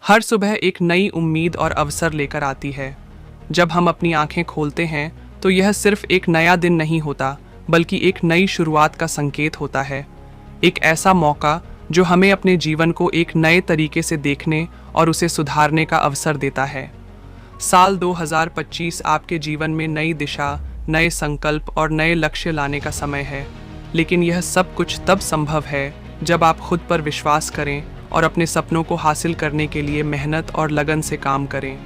हर सुबह एक नई उम्मीद और अवसर लेकर आती है। जब हम अपनी आंखें खोलते हैं तो यह सिर्फ एक नया दिन नहीं होता, बल्कि एक नई शुरुआत का संकेत होता है। एक ऐसा मौका जो हमें अपने जीवन को एक नए तरीके से देखने और उसे सुधारने का अवसर देता है। साल 2025 आपके जीवन में नई दिशा, नए संकल्प और नए लक्ष्य लाने का समय है। लेकिन यह सब कुछ तब संभव है जब आप खुद पर विश्वास करें और अपने सपनों को हासिल करने के लिए मेहनत और लगन से काम करें।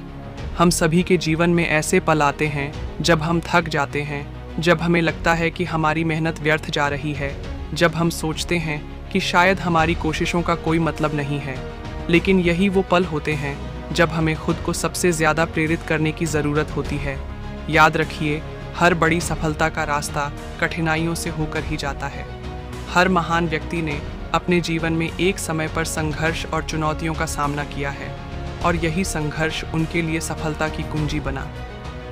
हम सभी के जीवन में ऐसे पल आते हैं जब हम थक जाते हैं, जब हमें लगता है कि हमारी मेहनत व्यर्थ जा रही है, जब हम सोचते हैं कि शायद हमारी कोशिशों का कोई मतलब नहीं है। लेकिन यही वो पल होते हैं जब हमें खुद को सबसे ज़्यादा प्रेरित करने की ज़रूरत होती है। याद रखिए, हर बड़ी सफलता का रास्ता कठिनाइयों से होकर ही जाता है। हर महान व्यक्ति ने अपने जीवन में एक समय पर संघर्ष और चुनौतियों का सामना किया है, और यही संघर्ष उनके लिए सफलता की कुंजी बना।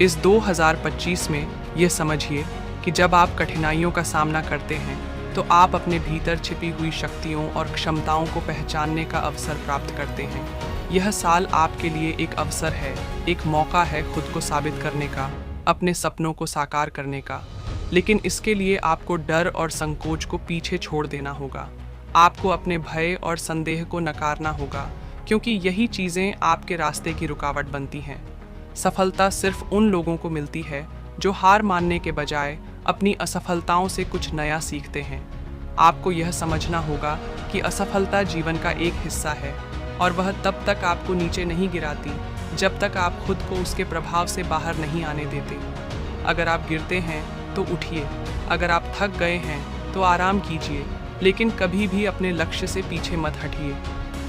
इस 2025 में ये समझिए कि जब आप कठिनाइयों का सामना करते हैं तो आप अपने भीतर छिपी हुई शक्तियों और क्षमताओं को पहचानने का अवसर प्राप्त करते हैं। यह साल आपके लिए एक अवसर है, एक मौका है खुद को साबित करने का, अपने सपनों को साकार करने का। लेकिन इसके लिए आपको डर और संकोच को पीछे छोड़ देना होगा। आपको अपने भय और संदेह को नकारना होगा, क्योंकि यही चीज़ें आपके रास्ते की रुकावट बनती हैं। सफलता सिर्फ उन लोगों को मिलती है जो हार मानने के बजाय अपनी असफलताओं से कुछ नया सीखते हैं। आपको यह समझना होगा कि असफलता जीवन का एक हिस्सा है, और वह तब तक आपको नीचे नहीं गिराती जब तक आप खुद को उसके प्रभाव से बाहर नहीं आने देते। अगर आप गिरते हैं तो उठिए, अगर आप थक गए हैं तो आराम कीजिए, लेकिन कभी भी अपने लक्ष्य से पीछे मत हटिए।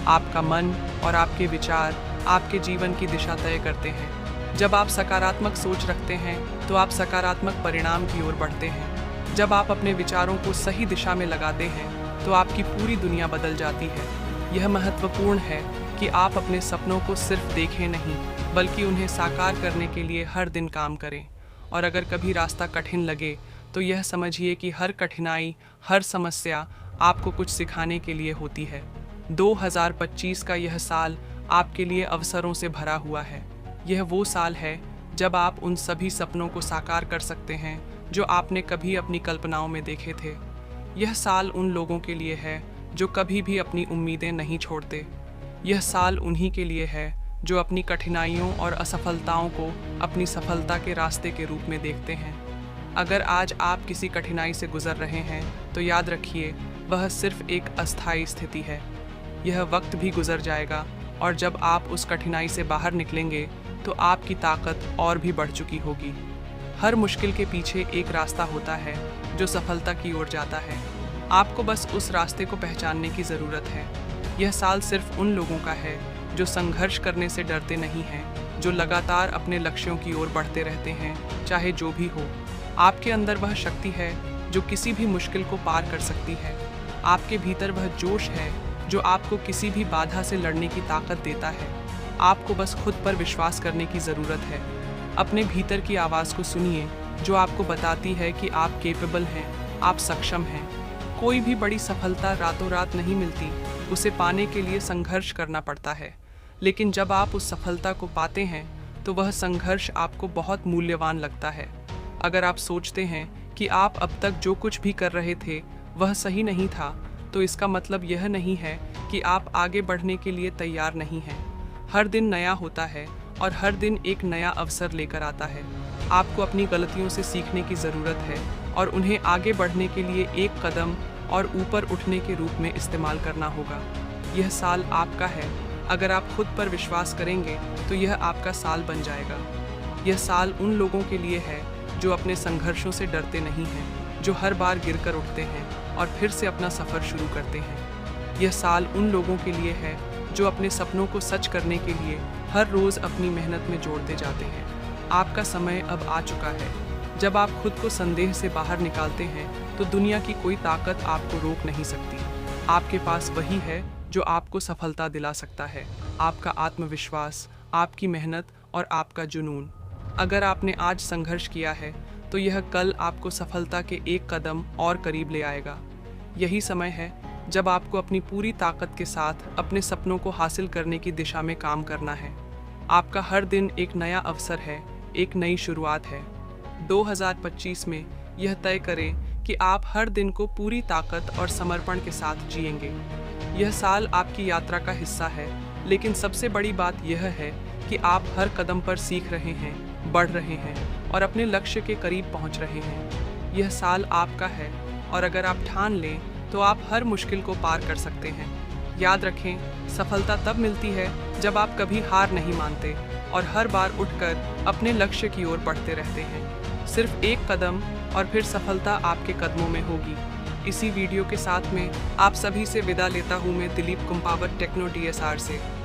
आपका मन और आपके विचार आपके जीवन की दिशा तय करते हैं। जब आप सकारात्मक सोच रखते हैं तो आप सकारात्मक परिणाम की ओर बढ़ते हैं। जब आप अपने विचारों को सही दिशा में लगाते हैं तो आपकी पूरी दुनिया बदल जाती है। यह महत्वपूर्ण है कि आप अपने सपनों को सिर्फ देखें नहीं, बल्कि उन्हें साकार करने के लिए हर दिन काम करें। और अगर कभी रास्ता कठिन लगे तो यह समझिए कि हर कठिनाई, हर समस्या आपको कुछ सिखाने के लिए होती है। 2025 का यह साल आपके लिए अवसरों से भरा हुआ है। यह वो साल है जब आप उन सभी सपनों को साकार कर सकते हैं जो आपने कभी अपनी कल्पनाओं में देखे थे। यह साल उन लोगों के लिए है जो कभी भी अपनी उम्मीदें नहीं छोड़ते। यह साल उन्हीं के लिए है जो अपनी कठिनाइयों और असफलताओं को अपनी सफलता के रास्ते के रूप में देखते हैं। अगर आज आप किसी कठिनाई से गुजर रहे हैं तो याद रखिए, वह सिर्फ एक अस्थायी स्थिति है। यह वक्त भी गुजर जाएगा, और जब आप उस कठिनाई से बाहर निकलेंगे तो आपकी ताकत और भी बढ़ चुकी होगी। हर मुश्किल के पीछे एक रास्ता होता है जो सफलता की ओर जाता है। आपको बस उस रास्ते को पहचानने की ज़रूरत है। यह साल सिर्फ उन लोगों का है जो संघर्ष करने से डरते नहीं हैं, जो लगातार अपने लक्ष्यों की ओर बढ़ते रहते हैं, चाहे जो भी हो। आपके अंदर वह शक्ति है जो किसी भी मुश्किल को पार कर सकती है। आपके भीतर वह जोश है जो आपको किसी भी बाधा से लड़ने की ताकत देता है। आपको बस खुद पर विश्वास करने की ज़रूरत है। अपने भीतर की आवाज़ को सुनिए जो आपको बताती है कि आप केपेबल हैं, आप सक्षम हैं। कोई भी बड़ी सफलता रातों रात नहीं मिलती, उसे पाने के लिए संघर्ष करना पड़ता है। लेकिन जब आप उस सफलता को पाते हैं तो वह संघर्ष आपको बहुत मूल्यवान लगता है। अगर आप सोचते हैं कि आप अब तक जो कुछ भी कर रहे थे वह सही नहीं था, तो इसका मतलब यह नहीं है कि आप आगे बढ़ने के लिए तैयार नहीं हैं। हर दिन नया होता है और हर दिन एक नया अवसर लेकर आता है। आपको अपनी गलतियों से सीखने की ज़रूरत है और उन्हें आगे बढ़ने के लिए एक कदम और ऊपर उठने के रूप में इस्तेमाल करना होगा। यह साल आपका है। अगर आप खुद पर विश्वास करेंगे तो यह आपका साल बन जाएगा। यह साल उन लोगों के लिए है जो अपने संघर्षों से डरते नहीं हैं, जो हर बार गिरकर उठते हैं और फिर से अपना सफ़र शुरू करते हैं। यह साल उन लोगों के लिए है जो अपने सपनों को सच करने के लिए हर रोज़ अपनी मेहनत में जोड़ते जाते हैं। आपका समय अब आ चुका है। जब आप खुद को संदेह से बाहर निकालते हैं तो दुनिया की कोई ताकत आपको रोक नहीं सकती। आपके पास वही है जो आपको सफलता दिला सकता है, आपका आत्मविश्वास, आपकी मेहनत और आपका जुनून। अगर आपने आज संघर्ष किया है तो यह कल आपको सफलता के एक कदम और करीब ले आएगा। यही समय है जब आपको अपनी पूरी ताकत के साथ अपने सपनों को हासिल करने की दिशा में काम करना है। आपका हर दिन एक नया अवसर है, एक नई शुरुआत है। 2025 में यह तय करें कि आप हर दिन को पूरी ताकत और समर्पण के साथ जिएंगे। यह साल आपकी यात्रा का हिस्सा है, लेकिन सबसे बड़ी बात यह है कि आप हर कदम पर सीख रहे हैं, बढ़ रहे हैं और अपने लक्ष्य के करीब पहुंच रहे हैं। यह साल आपका है और अगर आप ठान लें तो आप हर मुश्किल को पार कर सकते हैं। याद रखें, सफलता तब मिलती है जब आप कभी हार नहीं मानते और हर बार उठकर अपने लक्ष्य की ओर बढ़ते रहते हैं। सिर्फ एक कदम और फिर सफलता आपके कदमों में होगी। इसी वीडियो के साथ में आप सभी से विदा लेता हूँ मैं, दिलीप कुंपावत, टेक्नो DSR से।